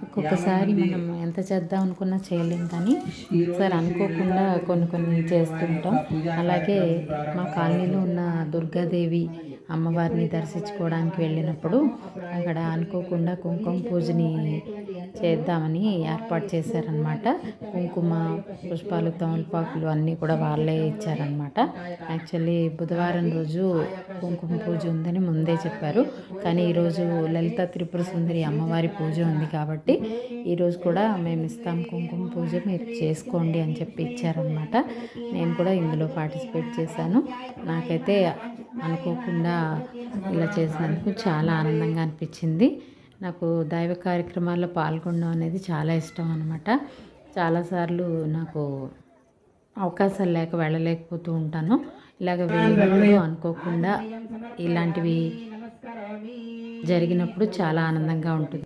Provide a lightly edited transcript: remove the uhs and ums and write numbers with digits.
ఒక్కొక్కసారి మనం ఎంత చేద్దాం అనుకున్నా చేయలేం, కానీ ఒకసారి అనుకోకుండా కొన్ని చేస్తుంటాం. అలాగే మా కాలనీలో ఉన్న దుర్గాదేవి అమ్మవారిని దర్శించుకోవడానికి వెళ్ళినప్పుడు అక్కడ అనుకోకుండా కుంకుమ పూజని చేద్దామని ఏర్పాటు చేశారనమాట. కుంకుమ, పుష్పాలు, తమలపాకులు అన్నీ కూడా వాళ్ళే ఇచ్చారనమాట. యాక్చువల్లీ బుధవారం రోజు కుంకుమ పూజ ఉందని ముందే చెప్పారు, కానీ ఈరోజు లలిత త్రిపుర సుందరి అమ్మవారి పూజ ఉంది కాబట్టి ఈరోజు కూడా మేము ఇస్తాం కుంకుమ పూజ, మీరు చేసుకోండి అని చెప్పి ఇచ్చారనమాట. నేను కూడా ఇందులో పార్టిసిపేట్ చేశాను. నాకైతే అనుకోకుండా ఇలా చేసినందుకు చాలా ఆనందంగా అనిపించింది. నాకు దైవ కార్యక్రమాల్లో పాల్గొనడం అనేది చాలా ఇష్టం అనమాట. చాలాసార్లు నాకు అవకాశాలు లేక వెళ్ళలేకపోతూ ఉంటాను. ఇలాగ వెళ్ళినప్పుడు అనుకోకుండా ఇలాంటివి జరిగినప్పుడు చాలా ఆనందంగా ఉంటుంది.